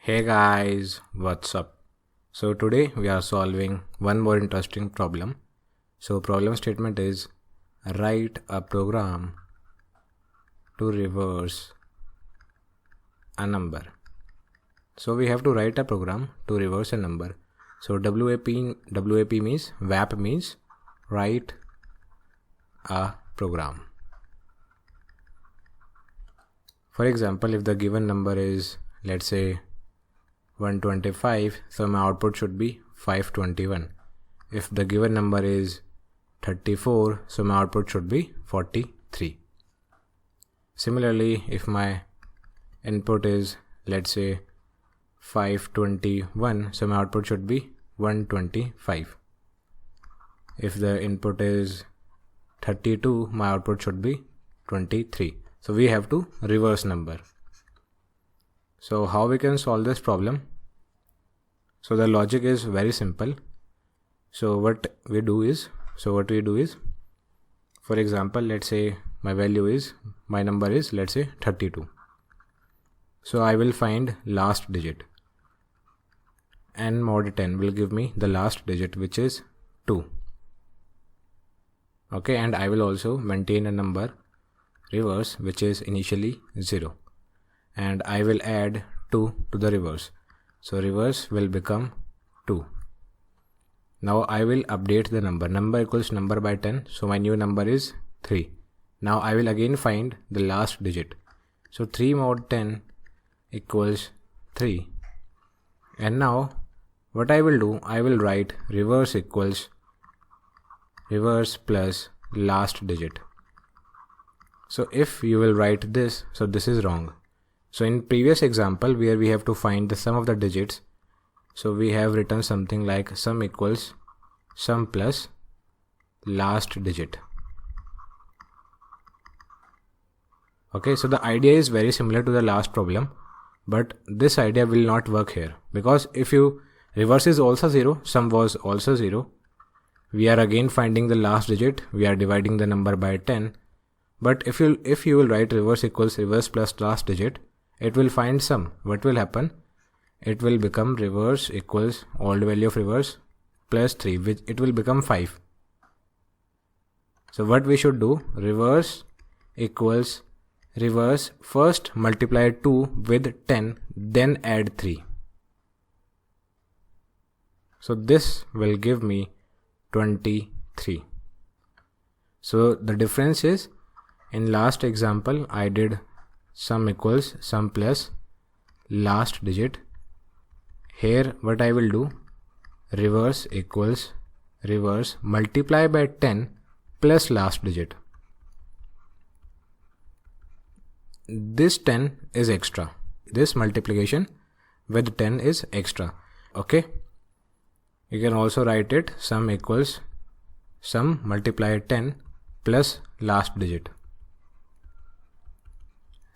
Hey guys, what's up? So today we are solving one more interesting problem. So problem statement is write a program to reverse a number. So we have to write a program to reverse a number. So WAP means WAP means write a program. For example, if the given number is, let's say, 125, so my output should be 521. If the given number is 34, so my output should be 43. Similarly, if my input is, let's say, 521, so my output should be 125. If the input is 32, my output should be 23. So we have to reverse number. So how we can solve this problem? So the logic is very simple. So what we do is, for example, let's say my number is, let's say 32. So I will find last digit. N mod 10 will give me the last digit, which is 2. Okay, and I will also maintain a number reverse, which is initially 0. And I will add 2 to the reverse. So reverse will become 2. Now I will update the number. Number equals number by 10. So my new number is 3. Now I will again find the last digit. So 3 mod 10 equals 3. And now what I will do, I will write reverse equals reverse plus last digit. So if you will write this, so this is wrong. So in previous example where we have to find the sum of the digits, so we have written something like sum equals sum plus last digit. Okay, so the idea is very similar to the last problem, but this idea will not work here, because if you reverse is also 0, sum was also 0, we are again finding the last digit, we are dividing the number by 10. But if you will write reverse equals reverse plus last digit, it will find sum. What will happen? It will become reverse equals old value of reverse plus 3, which it will become 5. So what we should do? Reverse equals reverse, first multiply 2 with 10, then add 3. So this will give me 23. So the difference is, in last example I did sum equals sum plus last digit. Here what I will do, reverse equals reverse multiply by 10 plus last digit. This 10 is extra. This multiplication with 10 is extra. Okay. You can also write it sum equals sum multiply 10 plus last digit.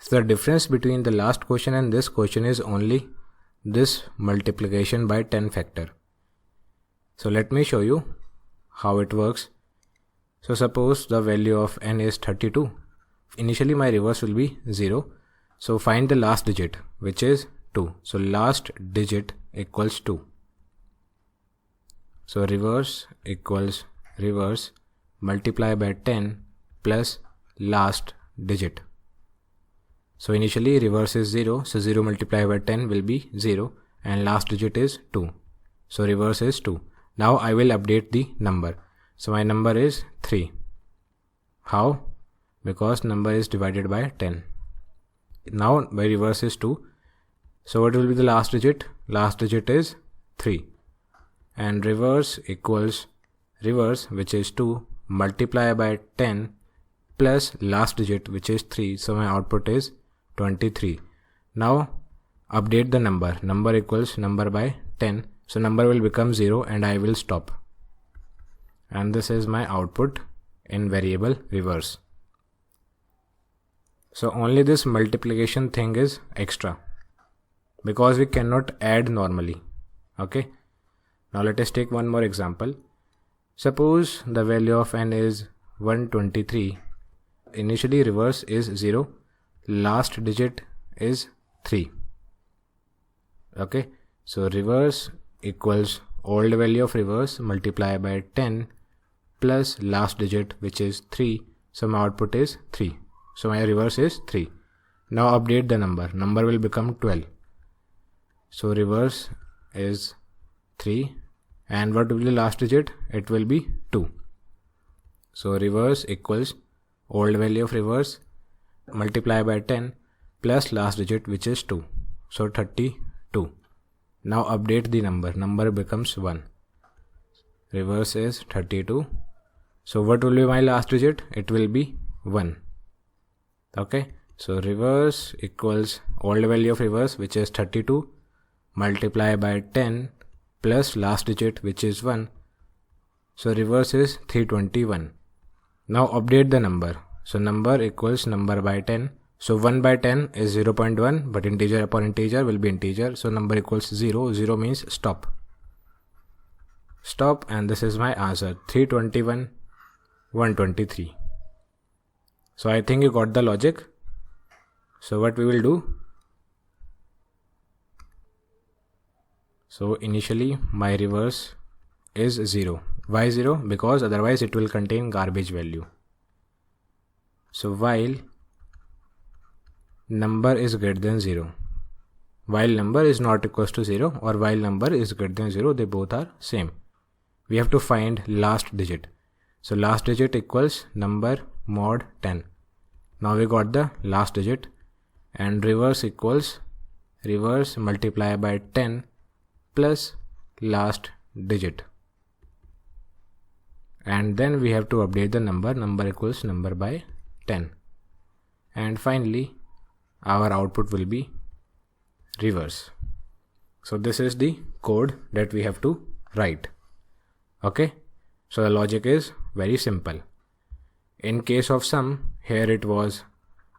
So the difference between the last question and this question is only this multiplication by 10 factor. So let me show you how it works. So suppose the value of n is 32. Initially my reverse will be 0. So find the last digit, which is 2. So last digit equals 2. So reverse equals reverse multiply by 10 plus last digit. So initially reverse is 0, so 0 multiplied by 10 will be 0, and last digit is 2. So reverse is 2. Now I will update the number. So my number is 3. How? Because number is divided by 10. Now my reverse is 2. So what will be the last digit? Last digit is 3. And reverse equals reverse, which is 2, multiply by 10 plus last digit, which is 3. So my output is 23. Now update the number. Number equals number by 10. So number will become 0 and I will stop. And this is my output in variable reverse. So only this multiplication thing is extra, because we cannot add normally. Okay. Now let us take one more example. Suppose the value of n is 123. Initially reverse is 0. Last digit is 3. Okay, so reverse equals old value of reverse multiply by 10 plus last digit, which is 3. So my output is 3. So my reverse is 3. Now update the number. Number will become 12. So reverse is 3. And what will be the last digit? It will be 2. So reverse equals old value of reverse multiply by 10 plus last digit, which is 2. So 32. Now update the number. Number becomes 1. Reverse is 32. So what will be my last digit? It will be 1. Okay. So reverse equals old value of reverse, which is 32, multiply by 10 plus last digit, which is 1. So reverse is 321. Now update the number. So number equals number by 10. So 1 by 10 is 0.1, but integer upon integer will be integer. So number equals 0. 0 means stop. Stop, and this is my answer, 321, 123. So I think you got the logic. So what we will do? So initially my reverse is 0. Why 0? Because otherwise it will contain garbage value. So while number is greater than 0, while number is not equals to 0, or while number is greater than 0, they both are same. We have to find last digit. So last digit equals number mod 10. Now we got the last digit, and reverse equals reverse multiply by 10 plus last digit. And then we have to update the number. Number equals number by 10. And finally, our output will be reverse. So this is the code that we have to write. Okay. So the logic is very simple. In case of sum, here it was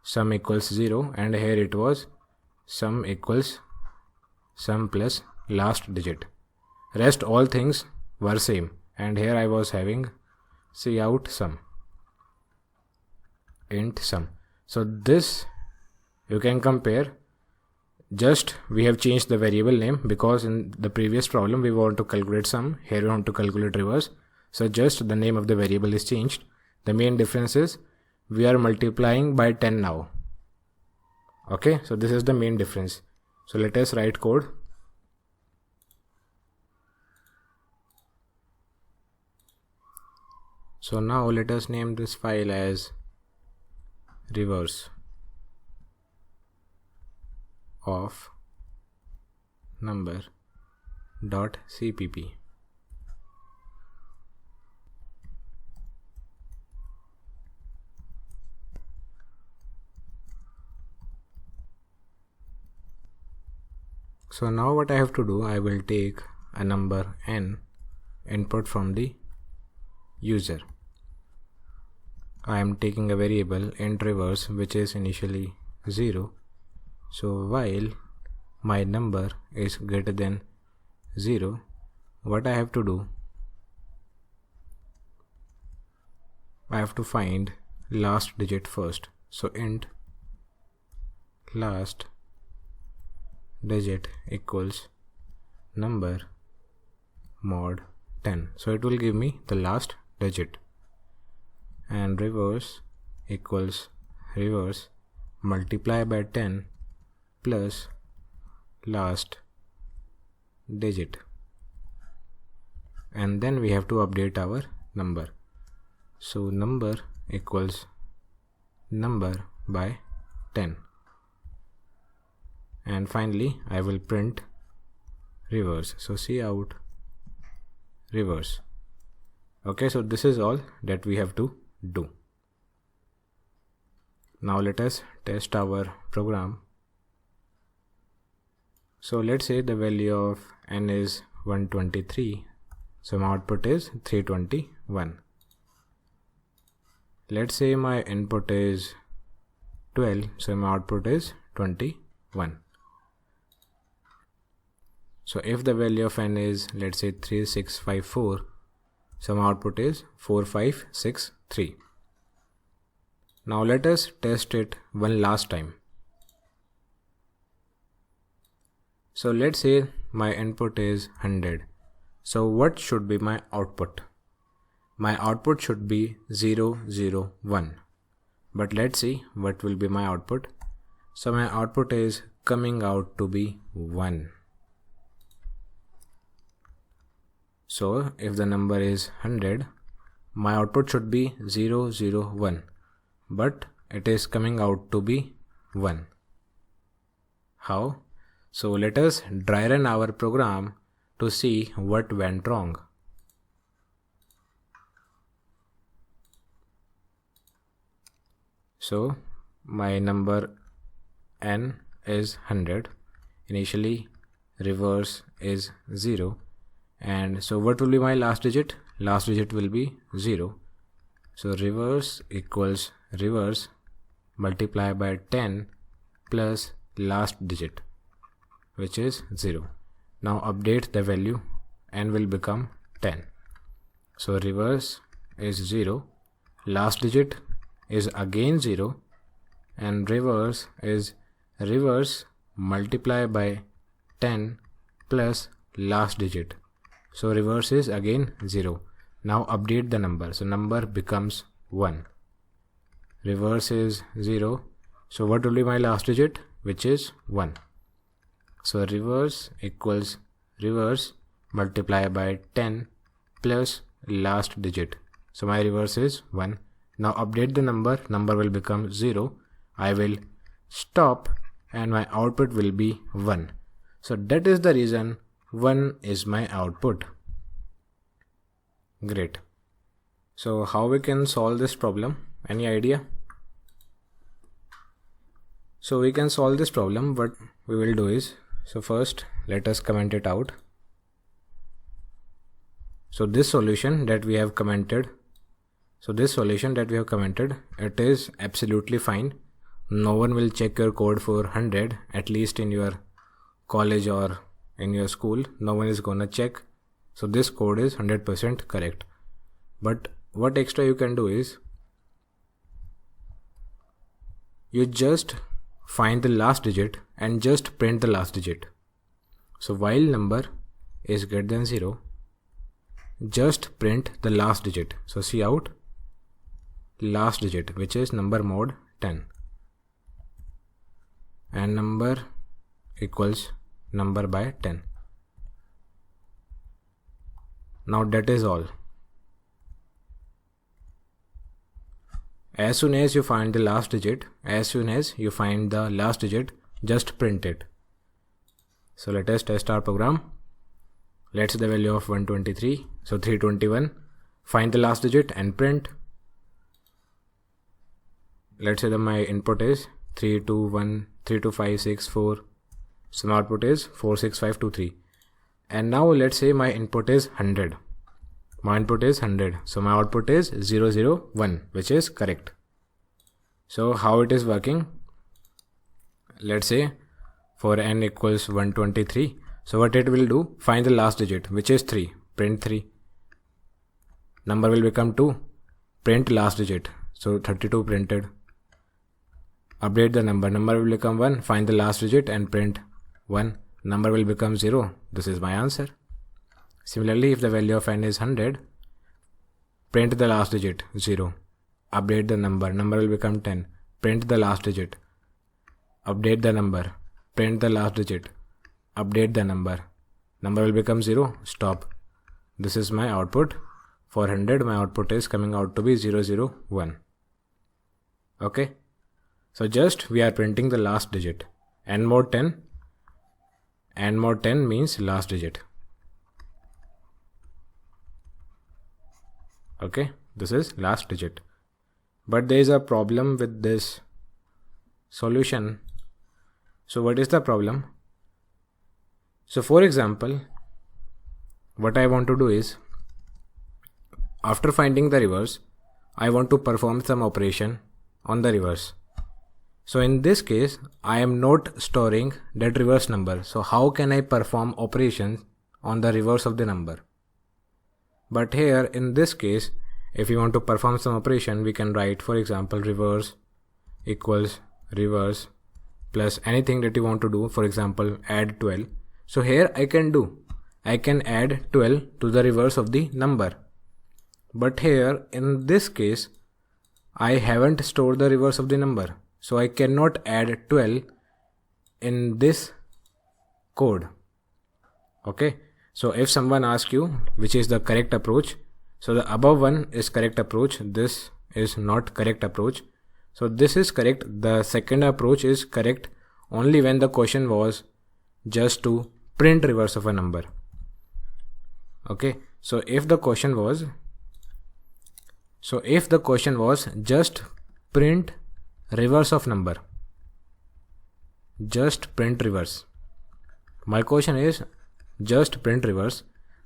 sum equals 0, and here it was sum equals sum plus last digit. Rest all things were same, and here I was having cout sum, int sum. So this you can compare. Just we have changed the variable name, because in the previous problem we want to calculate sum, here we want to calculate reverse. So just the name of the variable is changed. The main difference is we are multiplying by 10 now. Okay, so this is the main difference. So let us write code. So now let us name this file as reverse of number.cpp. So now what I have to do, I will take a number n input from the user. I am taking a variable int reverse, which is initially 0. So while my number is greater than 0, what I have to do, I have to find last digit first. So int last digit equals number mod 10. So it will give me the last digit. And reverse equals reverse multiply by 10 plus last digit. And then we have to update our number. So number equals number by 10. And finally I will print reverse. So cout reverse. Okay, so this is all that we have to do. Now let us test our program. So let's say the value of n is 123. So my output is 321. Let's say my input is 12. So my output is 21. So if the value of n is, let's say, 3654, so my output is 4563. Now let us test it one last time. So let's say my input is 100. So what should be my output? My output should be 0, 0, 1. But let's see what will be my output. So my output is coming out to be 1. So if the number is 100, my output should be 0, 0, 1. But it is coming out to be 1. How? So let us dry run our program to see what went wrong. So my number n is 100. Initially reverse is 0. And so what will be my last digit? Last digit will be 0. So reverse equals reverse multiply by 10 plus last digit, which is 0. Now update the value and will become 10. So reverse is 0, last digit is again 0, and reverse is reverse multiply by 10 plus last digit. So reverse is again 0. Now update the number. So number becomes 1. Reverse is 0. So what will be my last digit? Which is 1. So reverse equals reverse multiply by 10 plus last digit. So my reverse is 1. Now update the number. Number will become 0. I will stop and my output will be 1. So that is the reason 1 is my output. Great. So how we can solve this problem? Any idea? So we can solve this problem. What we will do is, so first let us comment it out. So this solution that we have commented, it is absolutely fine. No one will check your code for 100, at least in your college or in your school. No one is gonna check. So this code is 100% correct. But what extra you can do is, you just find the last digit and just print the last digit. So while number is greater than 0, just print the last digit. So see out last digit, which is number mod 10, and number equals number by 10. Now that is all. As soon as you find the last digit, just print it. So let us test our program. Let's say the value of 123, so 321. Find the last digit and print. Let's say that my input is 321, 32564. So my output is 46523. And now let's say my input is 100. So my output is 001, which is correct. So how it is working? Let's say for n equals 123. So what it will do? Find the last digit, which is 3. Print 3. Number will become 2. Print last digit. So 32 printed. Update the number. Number will become 1. Find the last digit and print 1. Number will become 0. This is my answer. Similarly, if the value of n is 100, print the last digit 0. Update the number. Number will become 10. Print the last digit. Update the number. Print the last digit. Update the number. Number will become 0. Stop. This is my output. For 100, my output is coming out to be 001. Okay. So just we are printing the last digit. N mod 10. N mod 10 means last digit. Okay, this is last digit. But there is a problem with this solution. So what is the problem? So for example, what I want to do is, after finding the reverse, I want to perform some operation on the reverse. So in this case, I am not storing that reverse number. So how can I perform operations on the reverse of the number? But here in this case, if you want to perform some operation, we can write, for example, reverse equals reverse plus anything that you want to do. For example, add 12. So here I can add 12 to the reverse of the number. But here in this case, I haven't stored the reverse of the number. So I cannot add 12 in this code. Okay. So if someone asks you which is the correct approach, so the above one is correct approach. This is not correct approach. So this is correct. The second approach is correct only when the question was just to print reverse of a number. Okay. So if the question was just print reverse of number, just print reverse. My question is just print reverse,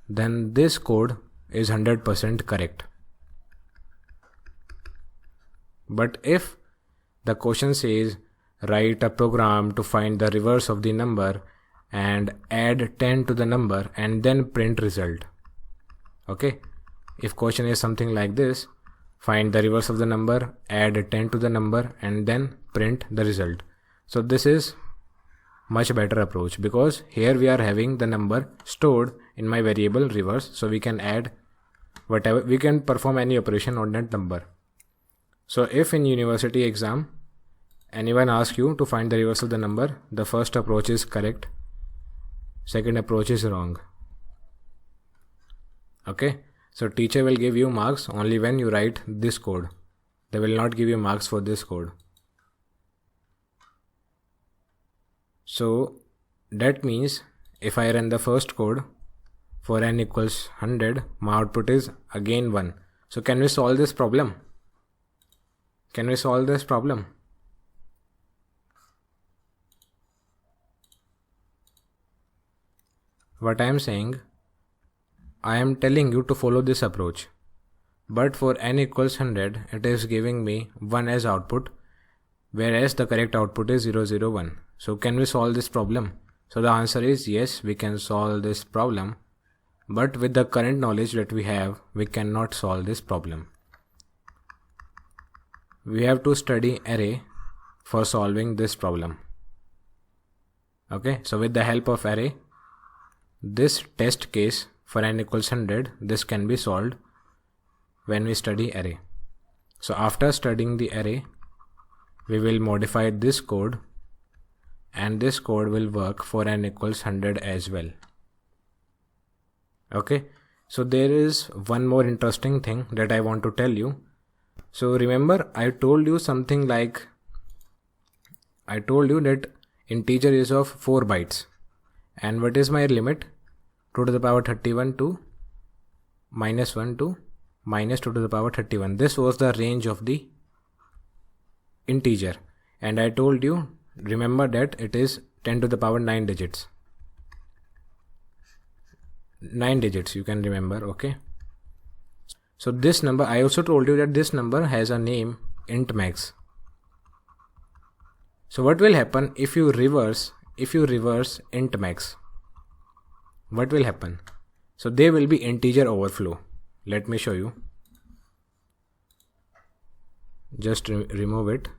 then this code is 100% correct. But if the question says write a program to find the reverse of the number and add 10 to the number and then print result. Okay. If question is something like this, find the reverse of the number, add 10 to the number and then print the result. So this is much better approach, because here we are having the number stored in my variable reverse, so we can add whatever, we can perform any operation on that number. So if in university exam anyone asks you to find the reverse of the number, the first approach is correct, second approach is wrong. Okay, so teacher will give you marks only when you write this code. They will not give you marks for this code. So that means if I run the first code for n equals 100, my output is again 1. So can we solve this problem? Can we solve this problem? What I am saying, I am telling you to follow this approach. But for n equals 100, it is giving me 1 as output, whereas the correct output is 001. So can we solve this problem? So the answer is yes, we can solve this problem. But with the current knowledge that we have, we cannot solve this problem. We have to study array for solving this problem. Okay, so with the help of array, this test case for n equals 100, this can be solved when we study array. So after studying the array, we will modify this code, and this code will work for n equals 100 as well. Okay, so there is one more interesting thing that I want to tell you. So remember, I told you something like, I told you that integer is of 4 bytes. And what is my limit? 2 to the power 31 to minus 1 to minus 2 to the power 31. This was the range of the integer. And I told you, remember that it is 10 to the power 9 digits. 9 digits you can remember, okay? So this number, I also told you that this number has a name int max. So what will happen if you reverse int max? What will happen? So there will be integer overflow. Let me show you. Just remove it.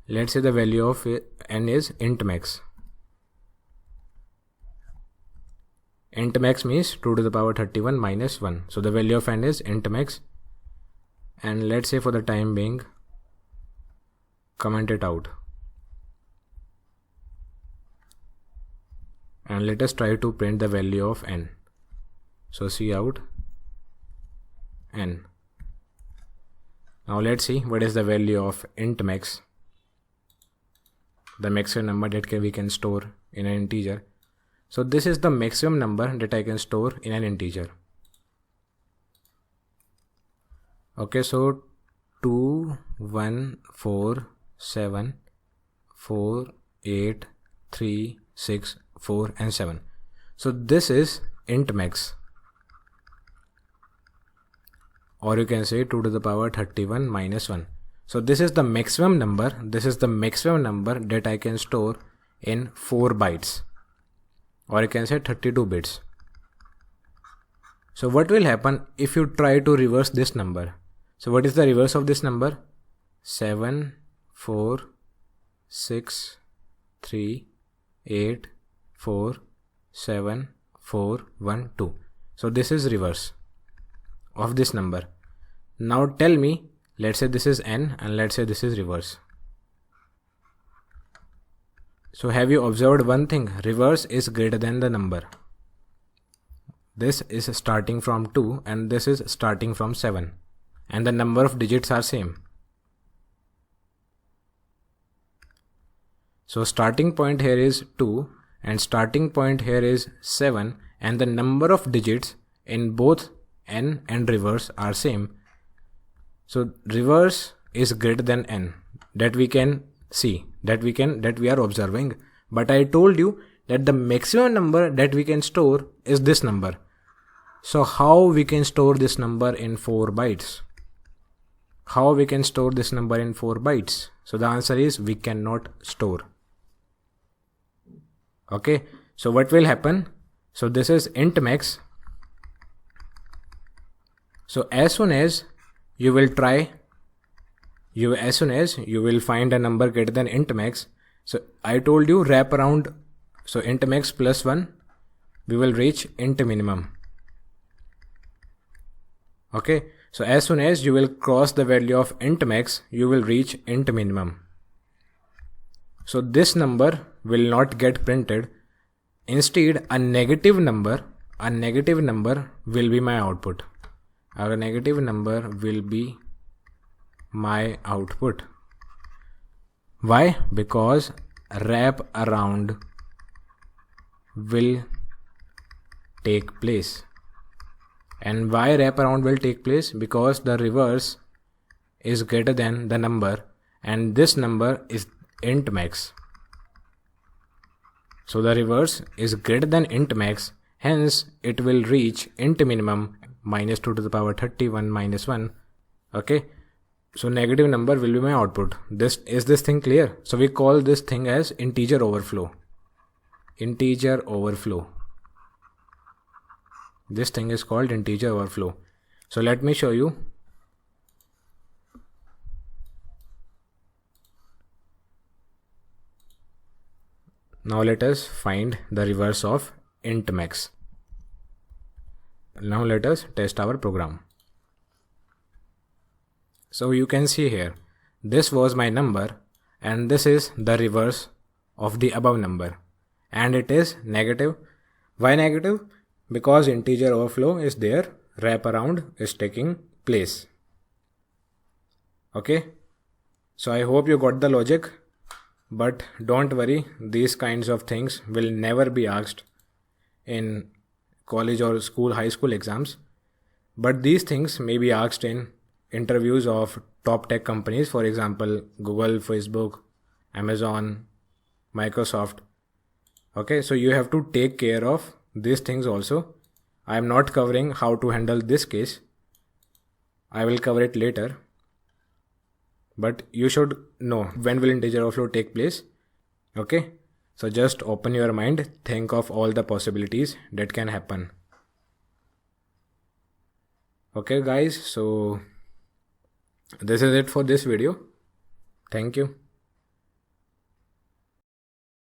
Let's say the value of n is int max. Int max means 2 to the power 31 minus 1. So the value of n is int max. And let's say for the time being, comment it out. And let us try to print the value of n. So cout n. Now let's see what is the value of int max. The maximum number that we can store in an integer. So this is the maximum number that I can store in an integer. Okay, so 2, 1, 4, 7, 4, 8, 3, 6, 4 and 7. So this is int max. Or you can say 2 to the power 31 minus 1. So this is the maximum number. This is the maximum number that I can store in 4 bytes. Or you can say 32 bits. So what will happen if you try to reverse this number? So what is the reverse of this number? 7, 4, 6, 3, 8, 4 7 4 1 2. So this is reverse of this number. Now tell me, let's say this is n and let's say this is reverse. So have you observed one thing? Reverse is greater than the number. This is starting from 2 and this is starting from 7, and the number of digits are same. So starting point here is 2 and starting point here is 7, and the number of digits in both n and reverse are same. So reverse is greater than n, that we can see, that we are observing. But I told you that the maximum number that we can store is this number. So how we can store this number in 4 bytes? How we can store this number in 4 bytes? So the answer is we cannot store. Okay, so what will happen? So this is int max. So as soon as you will find a number greater than int max, so I told you wrap around, so int max plus 1, we will reach int minimum. Okay, so as soon as you will cross the value of int max, you will reach int minimum. So this number will not get printed. Instead, a negative number will be my output. A negative number will be my output. Why? Because wrap around will take place. And why wrap around will take place? Because the reverse is greater than the number, and this number is int max. So the reverse is greater than int max, hence it will reach int minimum minus 2 to the power 31 minus 1. Okay, so negative number will be my output. This thing clear? So we call this thing as integer overflow. Integer overflow. This thing is called integer overflow. So let me show you. Now let us find the reverse of int max. Now let us test our program. So you can see here, this was my number and this is the reverse of the above number, and it is negative. Why negative? Because integer overflow is there, wraparound is taking place. Okay, so I hope you got the logic, but don't worry, these kinds of things will never be asked in college or school, high school exams, but these things may be asked in interviews of top tech companies, for example Google, Facebook, Amazon, Microsoft. Okay, so you have to take care of these things also. I am not covering how to handle this case. I will cover it later. But you should know when will integer overflow take place. Okay, so just open your mind, think of all the possibilities that can happen. Okay guys, so this is it for this video. Thank you.